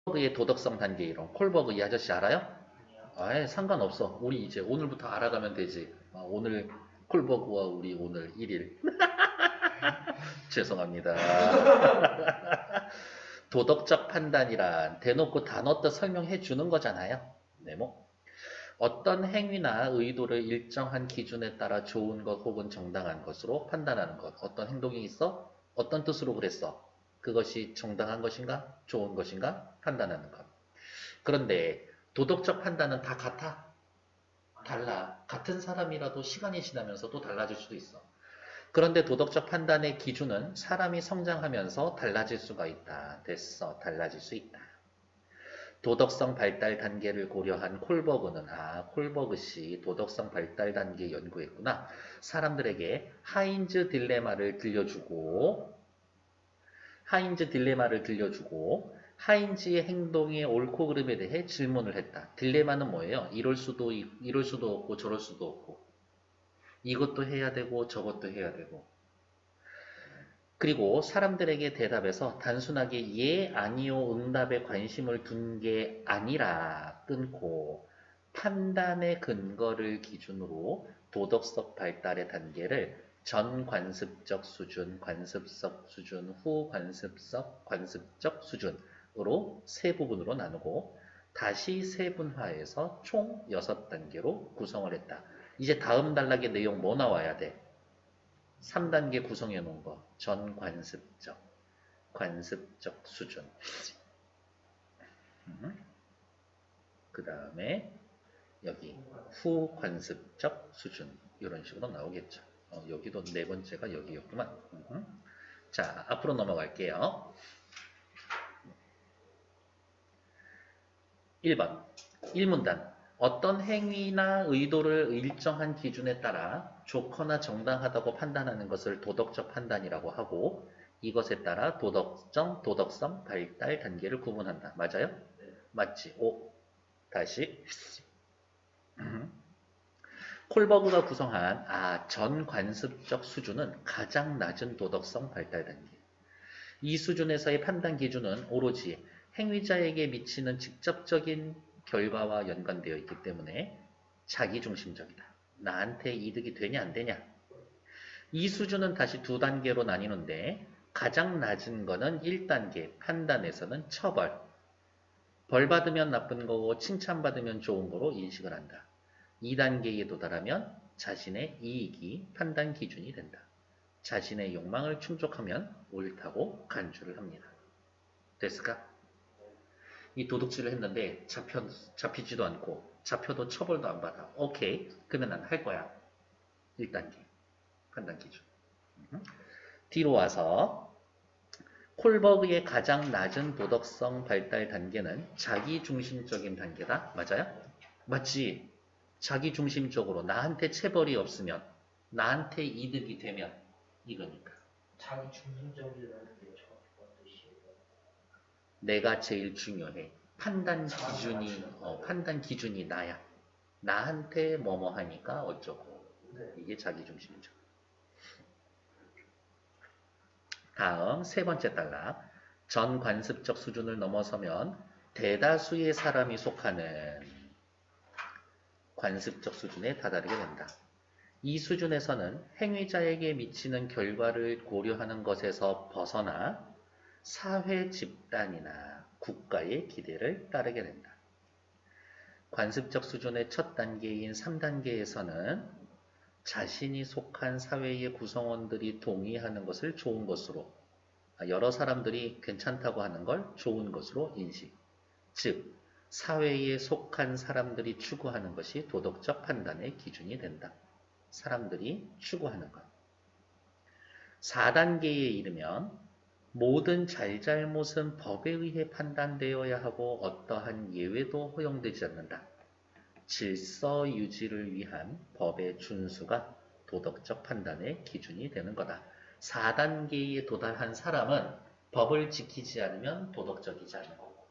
콜버그의 도덕성 단계 이론. 콜버그 이 아저씨 알아요? 아예 상관없어. 우리 이제 오늘부터 알아가면 되지. 오늘 콜버그와 우리 오늘 1일. 죄송합니다. 도덕적 판단이란 대놓고 다 넣었다 설명해 주는 거잖아요. 네모. 어떤 행위나 의도를 일정한 기준에 따라 좋은 것 혹은 정당한 것으로 판단하는 것. 어떤 행동이 있어? 어떤 뜻으로 그랬어? 그것이 정당한 것인가? 좋은 것인가? 판단하는 것. 그런데 도덕적 판단은 다 같아? 달라. 같은 사람이라도 시간이 지나면서 또 달라질 수도 있어. 그런데 도덕적 판단의 기준은 사람이 성장하면서 달라질 수가 있다. 됐어. 달라질 수 있다. 도덕성 발달 단계를 고려한 콜버그는 콜버그 씨 도덕성 발달 단계 연구했구나. 사람들에게 하인즈 딜레마를 들려주고 하인즈의 행동의 옳고 그름에 대해 질문을 했다. 딜레마는 뭐예요? 이럴 수도 없고 저럴 수도 없고 이것도 해야 되고 저것도 해야 되고 그리고 사람들에게 대답해서 단순하게 예, 아니요, 응답에 관심을 둔 게 아니라 끊고 판단의 근거를 기준으로 도덕성 발달의 단계를 전관습적 수준, 관습적 수준, 관습적 수준으로 세 부분으로 나누고 다시 세분화해서 총 6단계로 구성을 했다. 이제 다음 단락의 내용 뭐 나와야 돼? 3단계 구성해 놓은 거. 전관습적, 관습적 수준. 그 다음에 여기 후관습적 수준. 이런 식으로 나오겠죠. 여기도 네 번째가 여기였구만. 자, 앞으로 넘어갈게요. 1번. 1문단. 어떤 행위나 의도를 일정한 기준에 따라 좋거나 정당하다고 판단하는 것을 도덕적 판단이라고 하고 이것에 따라 도덕성 발달 단계를 구분한다. 맞아요? 네. 맞지? 오. 다시. 콜버그가 구성한 전관습적 수준은 가장 낮은 도덕성 발달 단계. 이 수준에서의 판단 기준은 오로지 행위자에게 미치는 직접적인 결과와 연관되어 있기 때문에 자기중심적이다. 나한테 이득이 되냐 안 되냐. 이 수준은 다시 두 단계로 나뉘는데 가장 낮은 거는 1단계 판단에서는 처벌. 벌 받으면 나쁜 거고 칭찬받으면 좋은 거로 인식을 한다. 2단계에 도달하면 자신의 이익이 판단 기준이 된다. 자신의 욕망을 충족하면 옳다고 간주를 합니다. 됐을까? 이 도둑질을 했는데 잡히지도 않고 잡혀도 처벌도 안 받아. 오케이. 그러면 난 할 거야. 1단계. 판단 기준. 뒤로 와서 콜버그의 가장 낮은 도덕성 발달 단계는 자기중심적인 단계다. 맞아요? 맞지? 자기중심적으로 나한테 체벌이 없으면 나한테 이득이 되면 이거니까. 자기 중심적이라는 게 정확히 뭔 뜻이에요? 내가 제일 중요해. 판단 기준이 나야. 나한테 뭐뭐 하니까 어쩌고. 네. 이게 자기중심적. 다음 세 번째 단락. 전관습적 수준을 넘어서면 대다수의 사람이 속하는 관습적 수준에 다다르게 된다. 이 수준에서는 행위자에게 미치는 결과를 고려하는 것에서 벗어나 사회 집단이나 국가의 기대를 따르게 된다. 관습적 수준의 첫 단계인 3단계에서는 자신이 속한 사회의 구성원들이 동의하는 것을 좋은 것으로, 여러 사람들이 괜찮다고 하는 걸 좋은 것으로 인식. 즉, 사회에 속한 사람들이 추구하는 것이 도덕적 판단의 기준이 된다. 사람들이 추구하는 것. 4단계에 이르면 모든 잘잘못은 법에 의해 판단되어야 하고 어떠한 예외도 허용되지 않는다. 질서 유지를 위한 법의 준수가 도덕적 판단의 기준이 되는 거다. 4단계에 도달한 사람은 법을 지키지 않으면 도덕적이지 않은 거고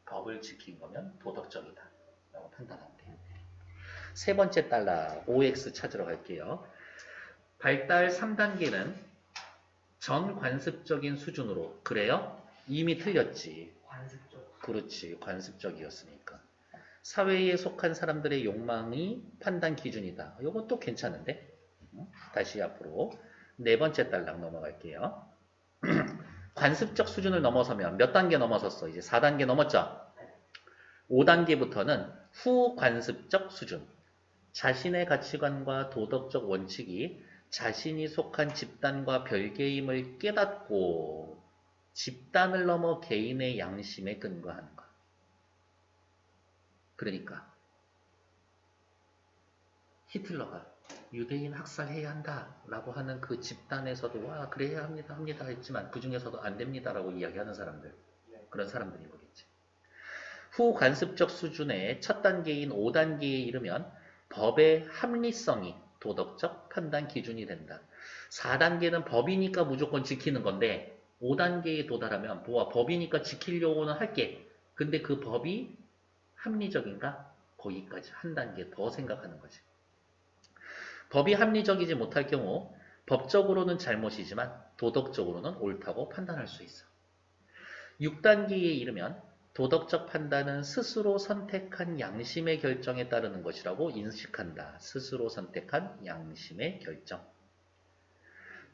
법을 지킨 거면 도덕적이다 라고 판단한대요. 세 번째 달러 OX 찾으러 갈게요. 발달 3단계는 전관습적인 수준으로 그래요? 이미 틀렸지. 관습적. 그렇지. 관습적이었으니까. 사회에 속한 사람들의 욕망이 판단 기준이다. 이것도 괜찮은데? 다시 앞으로 네 번째 단락 넘어갈게요. 관습적 수준을 넘어서면 몇 단계 넘어섰어? 이제 4단계 넘었죠? 5단계부터는 후관습적 수준. 자신의 가치관과 도덕적 원칙이 자신이 속한 집단과 별개임을 깨닫고 집단을 넘어 개인의 양심에 근거하는 것. 그러니까 히틀러가 유대인 학살해야 한다 라고 하는 그 집단에서도 와 그래야 합니다 했지만 그 중에서도 안 됩니다 라고 이야기하는 사람들, 그런 사람들인 거겠지. 후관습적 수준의 첫 단계인 5단계에 이르면 법의 합리성이 도덕적 판단 기준이 된다. 4단계는 법이니까 무조건 지키는 건데 5단계에 도달하면 법이니까 지키려고는 할게. 근데 그 법이 합리적인가? 거기까지 한 단계 더 생각하는 거지. 법이 합리적이지 못할 경우 법적으로는 잘못이지만 도덕적으로는 옳다고 판단할 수 있어. 6단계에 이르면 도덕적 판단은 스스로 선택한 양심의 결정에 따르는 것이라고 인식한다. 스스로 선택한 양심의 결정.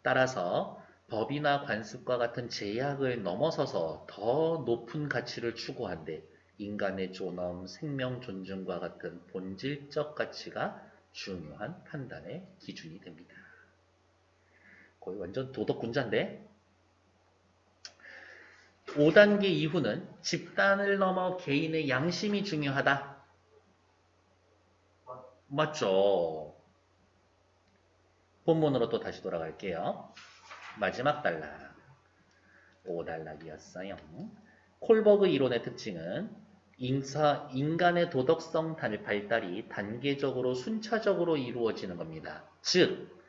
따라서 법이나 관습과 같은 제약을 넘어서서 더 높은 가치를 추구한대. 인간의 존엄, 생명 존중과 같은 본질적 가치가 중요한 판단의 기준이 됩니다. 거의 완전 도덕군자인데 5단계 이후는 집단을 넘어 개인의 양심이 중요하다. 맞죠? 본문으로 또 다시 돌아갈게요. 마지막 단락 5단락이었어요. 콜버그 이론의 특징은 인간의 도덕성 발달이 단계적으로 순차적으로 이루어지는 겁니다. 즉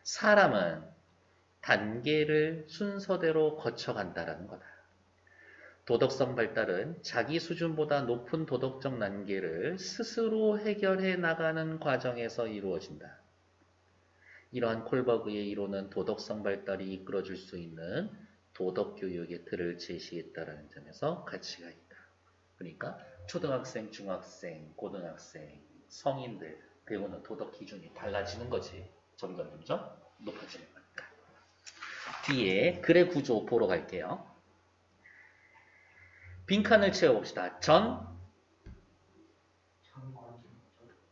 사람은 단계를 순서대로 거쳐간다는 거다. 도덕성 발달은 자기 수준보다 높은 도덕적 난계를 스스로 해결해 나가는 과정에서 이루어진다. 이러한 콜버그의 이론은 도덕성 발달이 이끌어줄 수 있는 도덕교육의 틀을 제시했다는 점에서 가치가 있다. 그러니까 초등학생, 중학생, 고등학생, 성인들 배우는 도덕 기준이 달라지는 거지. 점점 높아지는 거니까. 뒤에 글의 구조 보러 갈게요. 빈칸을 채워봅시다.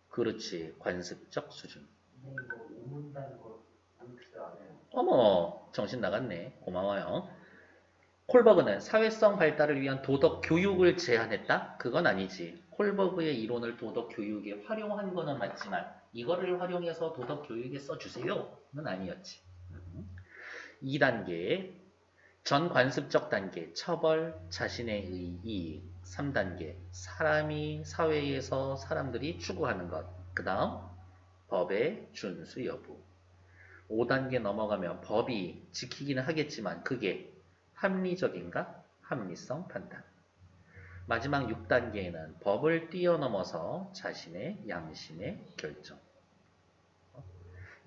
그렇지. 관습적 수준. 어머, 정신 나갔네. 고마워요. 콜버그는 사회성 발달을 위한 도덕 교육을 제안했다? 그건 아니지. 콜버그의 이론을 도덕 교육에 활용한 거는 맞지만 이거를 활용해서 도덕 교육에 써주세요? 는 아니었지. 2단계 전관습적 단계 처벌, 자신의 이익. 3단계 사람이 사회에서 사람들이 추구하는 것. 그 다음 법의 준수 여부. 5단계 넘어가면 법이 지키기는 하겠지만 그게 합리적인가? 합리성 판단. 마지막 6단계에는 법을 뛰어넘어서 자신의 양심의 결정.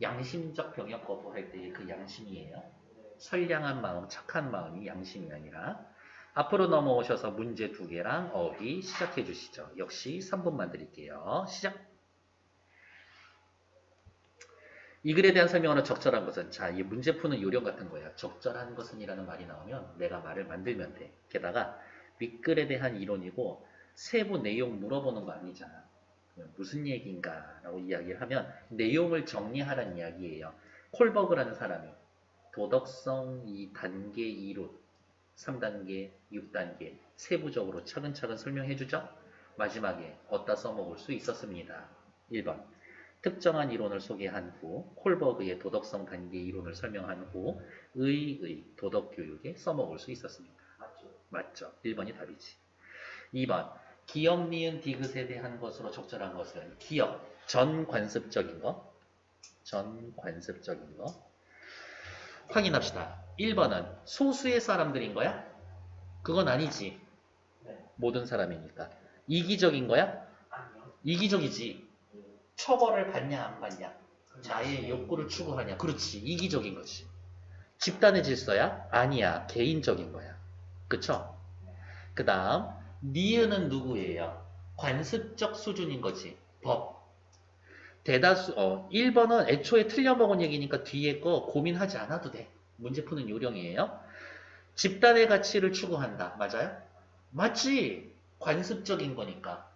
양심적 병역 거부할 때의 그 양심이에요. 선량한 마음, 착한 마음이 양심이 아니라. 앞으로 넘어오셔서 문제 2개랑 어휘 시작해 주시죠. 역시 3분만 드릴게요. 시작! 이 글에 대한 설명으로 적절한 것은, 자, 이 문제 푸는 요령 같은 거야. 적절한 것은 이라는 말이 나오면 내가 말을 만들면 돼. 게다가 윗글에 대한 이론이고 세부 내용 물어보는 거 아니잖아. 무슨 얘기인가 라고 이야기를 하면 내용을 정리하라는 이야기예요. 콜버그라는 사람이 도덕성 2단계 이론, 3단계, 6단계 세부적으로 차근차근 설명해 주죠. 마지막에 어디다 써먹을 수 있었습니다. 1번 특정한 이론을 소개한 후 콜버그의 도덕성 단계 이론을 설명한 후 의의 도덕교육에 써먹을 수 있었습니다. 맞죠? 1번이 답이지. 2번 기역, 니은, 디귿에 대한 것으로 적절한 것은 기역, 전관습적인 거. 전관습적인 거. 확인합시다. 1번은 소수의 사람들인 거야? 그건 아니지. 모든 사람이니까. 이기적인 거야? 이기적이지. 처벌을 받냐 안 받냐. 자의 욕구를 추구하냐. 그렇지. 이기적인 거지. 집단의 질서야? 아니야. 개인적인 거야. 그쵸? 그 다음 니은은 누구예요? 관습적 수준인 거지. 법. 대다수 1번은 애초에 틀려먹은 얘기니까 뒤에 거 고민하지 않아도 돼. 문제 푸는 요령이에요. 집단의 가치를 추구한다. 맞아요? 맞지. 관습적인 거니까.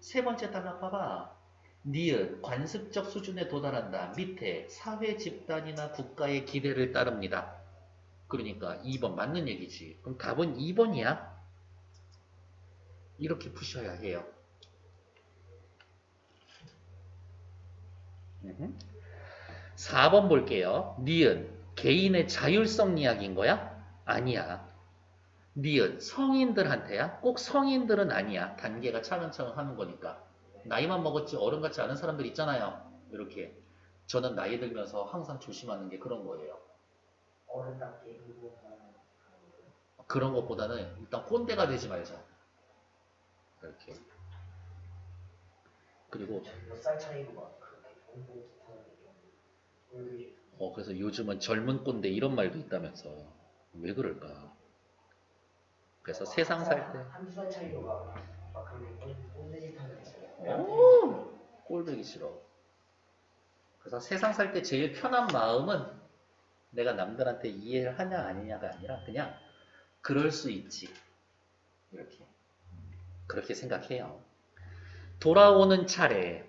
세 번째 단락 봐봐. 니은 관습적 수준에 도달한다. 밑에 사회 집단이나 국가의 기대를 따릅니다. 그러니까 2번 맞는 얘기지. 그럼 답은 2번이야. 이렇게 푸셔야 해요. 4번 볼게요. 니은 개인의 자율성 이야기인 거야? 아니야. 니은 성인들한테야? 꼭 성인들은 아니야. 단계가 차근차근 하는 거니까. 나이만 먹었지 어른 같지 않은 사람들 있잖아요. 이렇게. 저는 나이 들면서 항상 조심하는 게 그런 거예요. 어른답게 행동하는 그런 것보다는 일단 꼰대가 되지 말자. 이렇게. 그리고 몇 살 차이로 막 그렇게 공부 못하는 게 좀. 그래서 요즘은 젊은 꼰대 이런 말도 있다면서. 왜 그럴까? 그래서 세상 살 때 한두 살 차이로 막 그렇게 꼰대짓 하는 게 있어요. 꼴보기 싫어. 그래서 세상 살 때 제일 편한 마음은 내가 남들한테 이해를 하냐 아니냐가 아니라 그냥 그럴 수 있지. 이렇게. 그렇게 생각해요. 돌아오는 차례.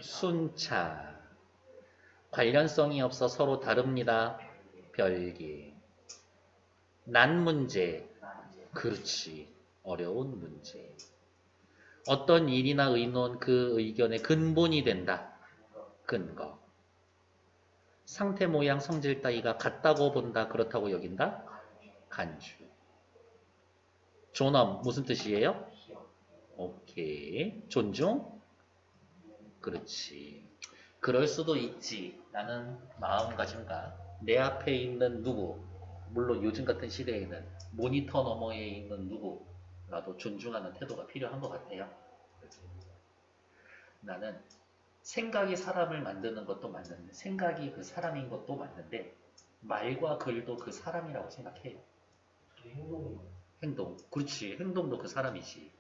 순차. 관련성이 없어 서로 다릅니다. 별개. 난 문제. 그렇지. 어려운 문제. 어떤 일이나 의논 그 의견의 근본이 된다. 근거. 상태 모양 성질 따위가 같다고 본다. 그렇다고 여긴다. 간주. 존엄 무슨 뜻이에요? 오케이. 존중? 그렇지. 그럴 수도 있지. 라는 마음가짐과 내 앞에 있는 누구, 물론 요즘 같은 시대에는 모니터 너머에 있는 누구라도 존중하는 태도가 필요한 것 같아요. 나는 생각이 사람을 만드는 것도 맞는데, 생각이 그 사람인 것도 맞는데, 말과 글도 그 사람이라고 생각해요. 행동이 행동. 그렇지. 행동도 그 사람이지.